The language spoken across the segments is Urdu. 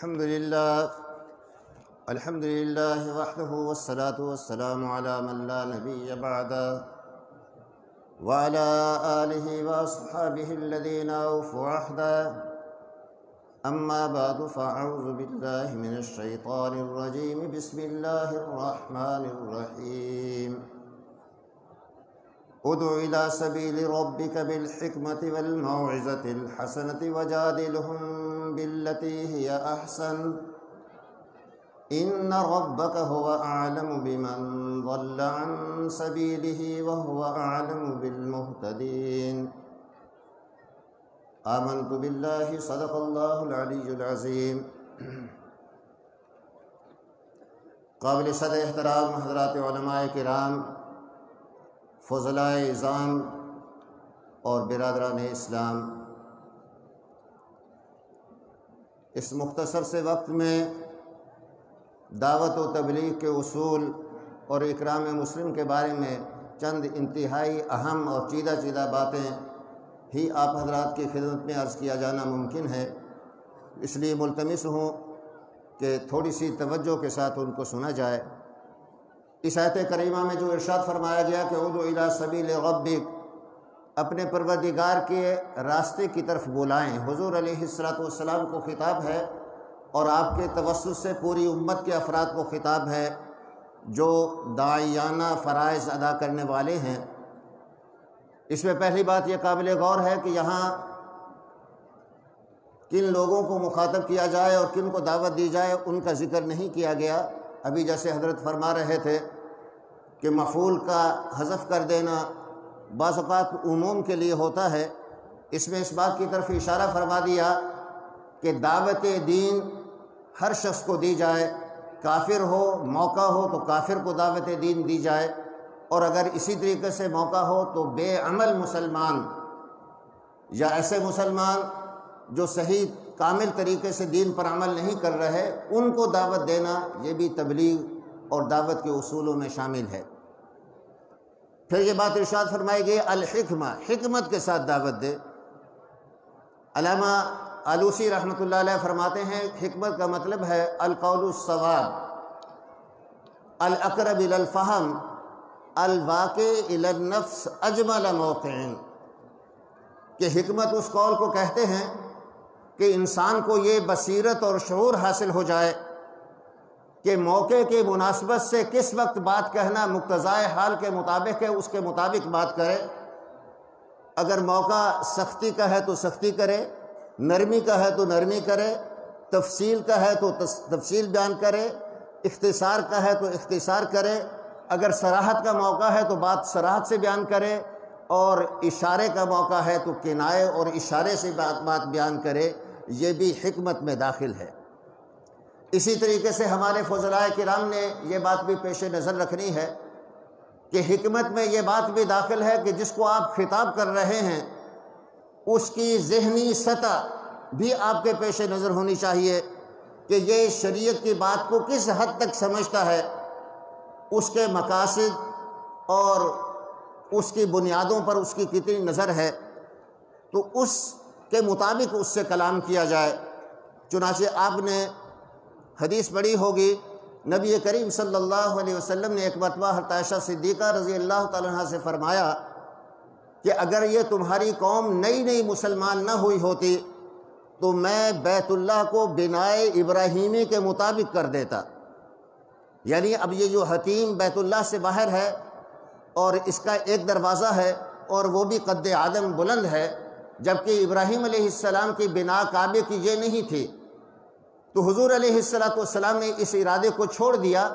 الحمد لله وحده والصلاة والسلام على من لا نبي بعده وعلى آله وأصحابه الذين أوفوا عهدا أما بعد فأعوذ بالله من الشيطان الرجيم بسم الله الرحمن الرحيم ادع إلى سبيل ربك بالحكمة والموعظة الحسنة وجادلهم بالتي هي أحسن إن ربك هو أعلم بمن ضل عن سبيله وهو أعلم بالمهتدين آمنت بالله صدق الله العلي العظيم۔ قابل صدر احترام حضرات علماء کرام، فضلاء اعظام اور برادران اسلام، اس مختصر سے وقت میں دعوت و تبلیغ کے اصول اور اکرام مسلم کے بارے میں چند انتہائی اہم اور چیدہ باتیں ہی آپ حضرات کی خدمت میں عرض کیا جانا ممکن ہے، اس لیے ملتمس ہوں کہ تھوڑی سی توجہ کے ساتھ ان کو سنا جائے۔ اس آیت کریمہ میں جو ارشاد فرمایا گیا کہ ادع الی سبیل ربک، اپنے پروردگار کے راستے کی طرف بلائیں، حضور علیہ السلام کو خطاب ہے اور آپ کے توسط سے پوری امت کے افراد کو خطاب ہے جو داعیانہ فرائض ادا کرنے والے ہیں۔ اس میں پہلی بات یہ قابل غور ہے کہ یہاں کن لوگوں کو مخاطب کیا جائے اور کن کو دعوت دی جائے ان کا ذکر نہیں کیا گیا۔ ابھی جیسے حضرت فرما رہے تھے کہ مفعول کا حذف کر دینا بعض اوقات عموم کے لیے ہوتا ہے، اس میں اس بات کی طرف اشارہ فرما دیا کہ دعوت دین ہر شخص کو دی جائے، کافر ہو موقع ہو تو کافر کو دعوت دین دی جائے، اور اگر اسی طریقے سے موقع ہو تو بے عمل مسلمان یا ایسے مسلمان جو صحیح کامل طریقے سے دین پر عمل نہیں کر رہے ان کو دعوت دینا، یہ بھی تبلیغ اور دعوت کے اصولوں میں شامل ہے۔ پھر یہ بات ارشاد فرمائی گئی الحکمہ، حکمت کے ساتھ دعوت دے۔ علامہ آلوسی رحمۃ اللہ علیہ فرماتے ہیں حکمت کا مطلب ہے القول الصواب، الاقرب الی الفہم، الواقع الی النفس اجمل موقع، کہ حکمت اس قول کو کہتے ہیں کہ انسان کو یہ بصیرت اور شعور حاصل ہو جائے کہ موقع کی مناسبت سے کس وقت بات کہنا مقتضائے حال کے مطابق ہے، اس کے مطابق بات کرے۔ اگر موقع سختی کا ہے تو سختی کرے، نرمی کا ہے تو نرمی کرے، تفصیل کا ہے تو تفصیل بیان کرے، اختصار کا ہے تو اختصار کرے، اگر صراحت کا موقع ہے تو بات صراحت سے بیان کرے، اور اشارے کا موقع ہے تو کنایے اور اشارے سے بات بیان کرے، یہ بھی حکمت میں داخل ہے۔ اسی طریقے سے ہمارے فضلاء کرام نے یہ بات بھی پیش نظر رکھنی ہے کہ حکمت میں یہ بات بھی داخل ہے کہ جس کو آپ خطاب کر رہے ہیں اس کی ذہنی سطح بھی آپ کے پیش نظر ہونی چاہیے کہ یہ شریعت کی بات کو کس حد تک سمجھتا ہے، اس کے مقاصد اور اس کی بنیادوں پر اس کی کتنی نظر ہے، تو اس کے مطابق اس سے کلام کیا جائے۔ چنانچہ آپ نے حدیث پڑھی ہوگی، نبی کریم صلی اللہ علیہ وسلم نے ایک مرتبہ حضرت عائشہ صدیقہ رضی اللہ تعالیٰ عنہ سے فرمایا کہ اگر یہ تمہاری قوم نئی مسلمان نہ ہوئی ہوتی تو میں بیت اللہ کو بنائے ابراہیمی کے مطابق کر دیتا۔ یعنی اب یہ جو حتیم بیت اللہ سے باہر ہے اور اس کا ایک دروازہ ہے اور وہ بھی قد عالم بلند ہے، جبکہ ابراہیم علیہ السلام کی بنا کعبے کی یہ نہیں تھی، تو حضور علیہ السلام نے اس ارادے کو چھوڑ دیا،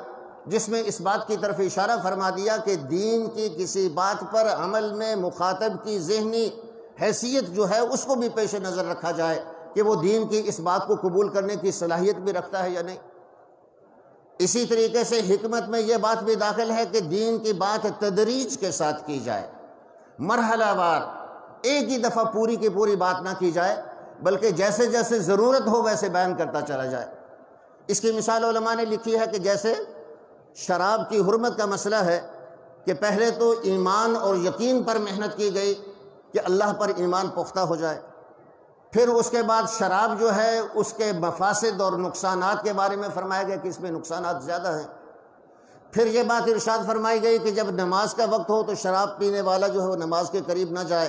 جس میں اس بات کی طرف اشارہ فرما دیا کہ دین کی کسی بات پر عمل میں مخاطب کی ذہنی حیثیت جو ہے اس کو بھی پیش نظر رکھا جائے کہ وہ دین کی اس بات کو قبول کرنے کی صلاحیت بھی رکھتا ہے یا نہیں۔ اسی طریقے سے حکمت میں یہ بات بھی داخل ہے کہ دین کی بات تدریج کے ساتھ کی جائے، مرحلہ وار، ایک ہی دفعہ پوری کی پوری بات نہ کی جائے، بلکہ جیسے جیسے ضرورت ہو ویسے بیان کرتا چلا جائے۔ اس کی مثال علماء نے لکھی ہے کہ جیسے شراب کی حرمت کا مسئلہ ہے کہ پہلے تو ایمان اور یقین پر محنت کی گئی کہ اللہ پر ایمان پختہ ہو جائے، پھر اس کے بعد شراب جو ہے اس کے مفاسد اور نقصانات کے بارے میں فرمایا گیا کہ اس میں نقصانات زیادہ ہیں۔ پھر یہ بات ارشاد فرمائی گئی کہ جب نماز کا وقت ہو تو شراب پینے والا جو ہے وہ نماز کے قریب نہ جائے،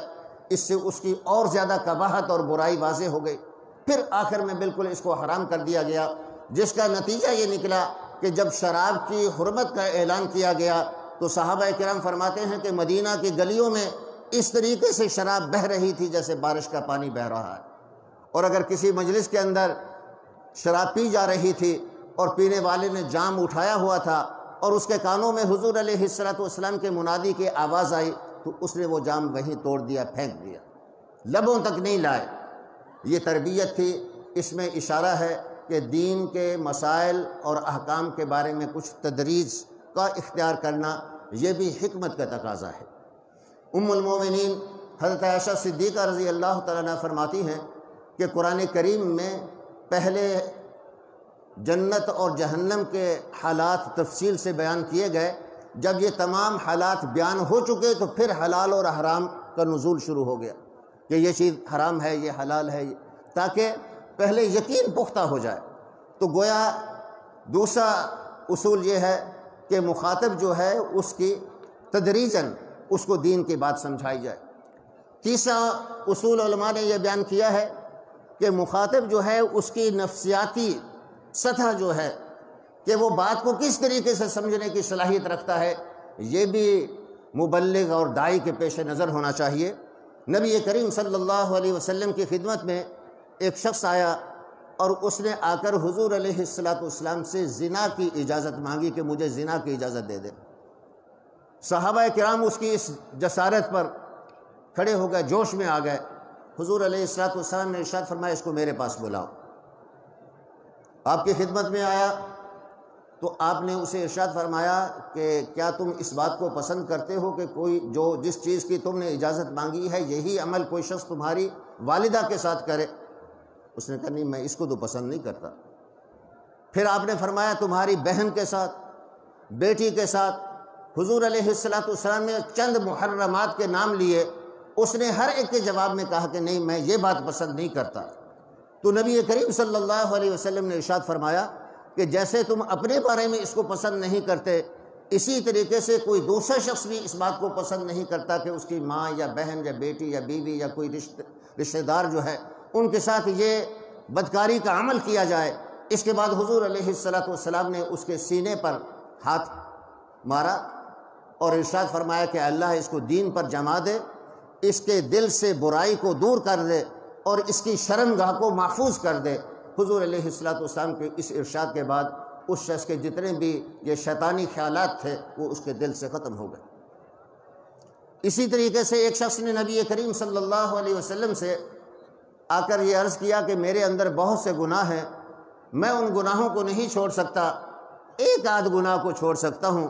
اس سے اس کی اور زیادہ قباحت اور برائی واضح ہو گئی۔ پھر آخر میں بالکل اس کو حرام کر دیا گیا، جس کا نتیجہ یہ نکلا کہ جب شراب کی حرمت کا اعلان کیا گیا تو صحابہ کرام فرماتے ہیں کہ مدینہ کی گلیوں میں اس طریقے سے شراب بہہ رہی تھی جیسے بارش کا پانی بہہ رہا ہے، اور اگر کسی مجلس کے اندر شراب پی جا رہی تھی اور پینے والے نے جام اٹھایا ہوا تھا اور اس کے کانوں میں حضور علیہ السلام کے منادی کی آواز آئی تو اس نے وہ جام وہیں توڑ دیا، پھینک دیا، لبوں تک نہیں لائے۔ یہ تربیت تھی۔ اس میں اشارہ ہے کہ دین کے مسائل اور احکام کے بارے میں کچھ تدریج کا اختیار کرنا یہ بھی حکمت کا تقاضا ہے۔ ام المومنین حضرت عائشہ صدیقہ رضی اللہ تعالیٰ عنہ فرماتی ہیں کہ قرآن کریم میں پہلے جنت اور جہنم کے حالات تفصیل سے بیان کیے گئے، جب یہ تمام حالات بیان ہو چکے تو پھر حلال اور حرام کا نزول شروع ہو گیا کہ یہ چیز حرام ہے، یہ حلال ہے، تاکہ پہلے یقین پختہ ہو جائے۔ تو گویا دوسرا اصول یہ ہے کہ مخاطب جو ہے اس کی تدریجاً اس کو دین کی بات سمجھائی جائے۔ تیسرا اصول علماء نے یہ بیان کیا ہے کہ مخاطب جو ہے اس کی نفسیاتی سطح جو ہے کہ وہ بات کو کس طریقے سے سمجھنے کی صلاحیت رکھتا ہے، یہ بھی مبلغ اور داعی کے پیش نظر ہونا چاہیے۔ نبی کریم صلی اللہ علیہ وسلم کی خدمت میں ایک شخص آیا اور اس نے آ کر حضور علیہ السلام سے زنا کی اجازت مانگی کہ مجھے زنا کی اجازت دے دے۔ صحابہ کرام اس کی اس جسارت پر کھڑے ہو گئے، جوش میں آ گئے۔ حضور علیہ السلام نے ارشاد فرمایا اس کو میرے پاس بلاؤ۔ آپ کی خدمت میں آیا تو آپ نے اسے ارشاد فرمایا کہ کیا تم اس بات کو پسند کرتے ہو کہ کوئی جس چیز کی تم نے اجازت مانگی ہے یہی عمل کوئی شخص تمہاری والدہ کے ساتھ کرے؟ اس نے کہا نہیں، میں اس کو تو پسند نہیں کرتا۔ پھر آپ نے فرمایا تمہاری بہن کے ساتھ، بیٹی کے ساتھ۔ حضور علیہ السلام نے چند محرمات کے نام لیے، اس نے ہر ایک کے جواب میں کہا کہ نہیں، میں یہ بات پسند نہیں کرتا۔ تو نبی کریم صلی اللہ علیہ وسلم نے ارشاد فرمایا کہ جیسے تم اپنے بارے میں اس کو پسند نہیں کرتے، اسی طریقے سے کوئی دوسرا شخص بھی اس بات کو پسند نہیں کرتا کہ اس کی ماں یا بہن یا بیٹی یا بیوی یا کوئی رشتہ دار جو ہے ان کے ساتھ یہ بدکاری کا عمل کیا جائے۔ اس کے بعد حضور علیہ السلام نے اس کے سینے پر ہاتھ مارا اور ارشاد فرمایا کہ اللہ اس کو دین پر جما دے، اس کے دل سے برائی کو دور کر دے اور اس کی شرمگاہ کو محفوظ کر دے۔ حضور علیہ السلام کے اس ارشاد کے بعد اس شخص کے جتنے بھی یہ شیطانی خیالات تھے وہ اس کے دل سے ختم ہو گئے۔ اسی طریقے سے ایک شخص نے نبی کریم صلی اللہ علیہ وسلم سے آ کر یہ عرض کیا کہ میرے اندر بہت سے گناہ ہیں، میں ان گناہوں کو نہیں چھوڑ سکتا، ایک آدھ گناہ کو چھوڑ سکتا ہوں،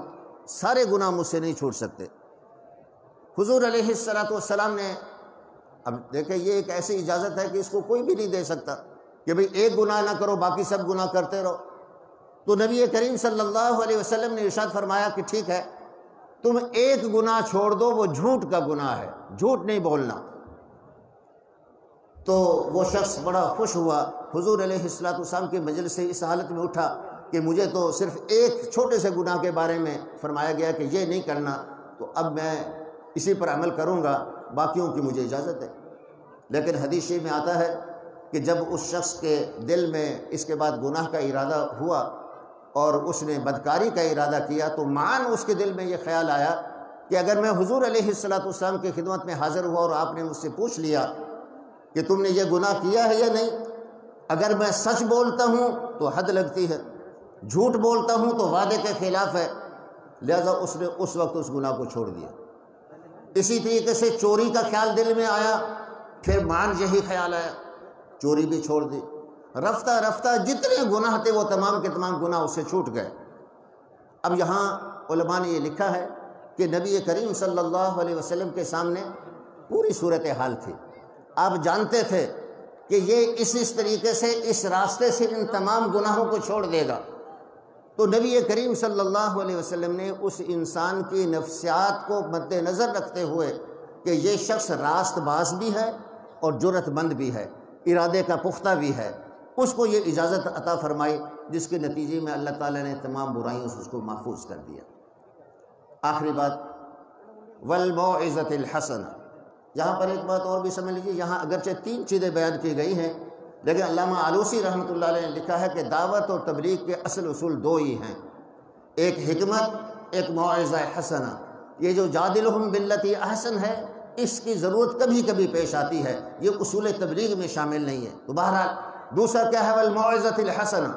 سارے گناہ مجھ سے نہیں چھوڑ سکتے۔ حضور علیہ السلام نے، اب دیکھیں یہ ایک ایسی اجازت ہے کہ اس کو کوئی بھی نہیں دے سکتا کہ بھئی ایک گناہ نہ کرو باقی سب گناہ کرتے رہو۔ تو نبی کریم صلی اللہ علیہ وسلم نے ارشاد فرمایا کہ ٹھیک ہے، تم ایک گناہ چھوڑ دو، وہ جھوٹ کا گناہ ہے، جھوٹ نہیں بولنا۔ تو وہ شخص بڑا خوش ہوا، حضور علیہ السلام کے مجلس سے اس حالت میں اٹھا کہ مجھے تو صرف ایک چھوٹے سے گناہ کے بارے میں فرمایا گیا کہ یہ نہیں کرنا، تو اب میں اسی پر عمل کروں گا، باقیوں کی مجھے اجازت ہے۔ لیکن حدیث شریف میں آتا ہے کہ جب اس شخص کے دل میں اس کے بعد گناہ کا ارادہ ہوا اور اس نے بدکاری کا ارادہ کیا تو معاً اس کے دل میں یہ خیال آیا کہ اگر میں حضور علیہ السلام کی خدمت میں حاضر ہوا اور آپ نے مجھ سے پوچھ لیا کہ تم نے یہ گناہ کیا ہے یا نہیں، اگر میں سچ بولتا ہوں تو حد لگتی ہے، جھوٹ بولتا ہوں تو وعدے کے خلاف ہے، لہذا اس نے اس وقت اس گناہ کو چھوڑ دیا۔ اسی طریقے سے چوری کا خیال دل میں آیا، پھر معاً یہی خیال آیا، چوری بھی چھوڑ دی۔ رفتہ رفتہ جتنے گناہ تھے وہ تمام کے تمام گناہ اس سے چھوٹ گئے۔ اب یہاں علماء نے یہ لکھا ہے کہ نبی کریم صلی اللہ علیہ وسلم کے سامنے پوری صورتحال تھی، آپ جانتے تھے کہ یہ اس طریقے سے اس راستے سے ان تمام گناہوں کو چھوڑ دے گا۔ تو نبی کریم صلی اللہ علیہ وسلم نے اس انسان کی نفسیات کو مد نظر رکھتے ہوئے کہ یہ شخص راست باز بھی ہے اور جرأت مند بھی ہے، ارادے کا پختہ بھی ہے، اس کو یہ اجازت عطا فرمائی، جس کے نتیجے میں اللہ تعالیٰ نے تمام برائیوں سے اس کو محفوظ کر دیا۔ آخری بات والموعظۃ الحسنہ، یہاں پر ایک بات اور بھی سمجھ لیجیے، یہاں اگرچہ 3 چیزیں بیان کی گئی ہیں، لیکن علامہ آلوسی رحمۃ اللہ علیہ نے لکھا ہے کہ دعوت اور تبلیغ کے اصل اصول 2 ہی ہیں، ایک حکمت، ایک موعظہ حسنہ۔ یہ جو جادلہم باللتی احسن ہے، اس کی ضرورت کبھی کبھی پیش آتی ہے، یہ اصول تبلیغ میں شامل نہیں ہے۔ تو بہرحال دوسرا کیا ہے؟ والموعظۃ الحسنہ۔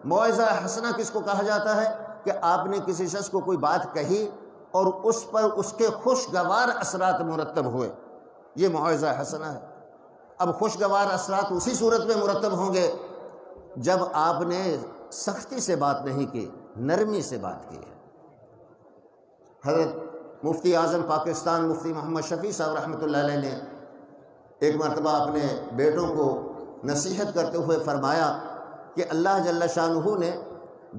موعظہ حسنہ کس کو کہا جاتا ہے؟ کہ آپ نے کسی شخص کو کوئی بات کہی اور اس پر اس کے خوشگوار اثرات مرتب ہوئے، یہ موعظہ حسنہ ہے۔ اب خوشگوار اثرات اسی صورت میں مرتب ہوں گے جب آپ نے سختی سے بات نہیں کی، نرمی سے بات کی ہے۔ حضرت مفتی اعظم پاکستان مفتی محمد شفیع صاحب رحمۃ اللہ علیہ نے ایک مرتبہ اپنے بیٹوں کو نصیحت کرتے ہوئے فرمایا کہ اللہ جل شانہ نے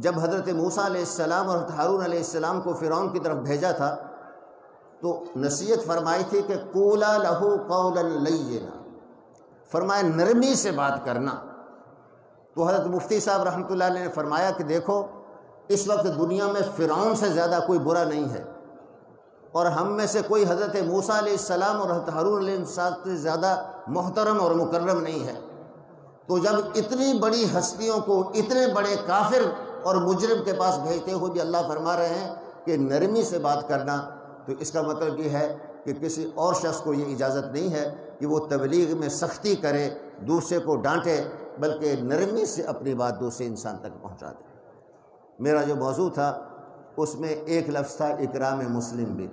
جب حضرت موسیٰ علیہ السلام اور ہارون علیہ السلام کو فرعون کی طرف بھیجا تھا تو نصیحت فرمائی تھی کہ قولا لہ قولا لینا، فرمایا نرمی سے بات کرنا۔ تو حضرت مفتی صاحب رحمۃ اللہ علیہ نے فرمایا کہ دیکھو، اس وقت دنیا میں فرعون سے زیادہ کوئی برا نہیں ہے، اور ہم میں سے کوئی حضرت موسیٰ علیہ السلام اور حضرت ہارون علیہ السلام سے زیادہ محترم اور مکرم نہیں ہے۔ تو جب اتنی بڑی ہستیوں کو اتنے بڑے کافر اور مجرم کے پاس بھیجتے ہوئے بھی اللہ فرما رہے ہیں کہ نرمی سے بات کرنا، تو اس کا مطلب یہ ہے کہ کسی اور شخص کو یہ اجازت نہیں ہے کہ وہ تبلیغ میں سختی کرے، دوسرے کو ڈانٹے، بلکہ نرمی سے اپنی بات دوسرے انسان تک پہنچا دے۔ میرا جو موضوع تھا اس میں ایک لفظ تھا اکرام مسلم بھی،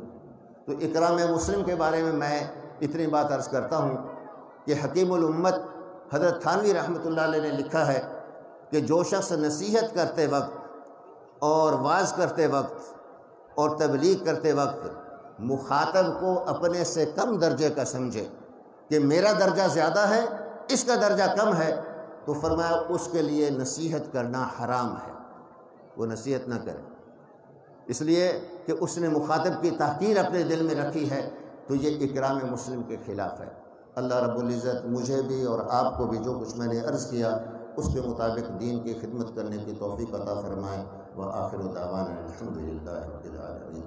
تو اکرام مسلم کے بارے میں اتنی بات عرض کرتا ہوں کہ حکیم الامت حضرت تھانوی رحمۃ اللہ علیہ نے لکھا ہے کہ جو شخص نصیحت کرتے وقت اور واعظ کرتے وقت اور تبلیغ کرتے وقت مخاطب کو اپنے سے کم درجے کا سمجھے کہ میرا درجہ زیادہ ہے، اس کا درجہ کم ہے، تو فرمایا اس کے لیے نصیحت کرنا حرام ہے، وہ نصیحت نہ کرے، اس لیے کہ اس نے مخاطب کی تحقیر اپنے دل میں رکھی ہے، تو یہ اکرام مسلم کے خلاف ہے۔ اللہ رب العزت مجھے بھی اور آپ کو بھی جو کچھ میں نے عرض کیا اس کے مطابق دین کی خدمت کرنے کی توفیق عطا فرمائے۔ وآخر دعوانا الحمدللہ رب العالمین۔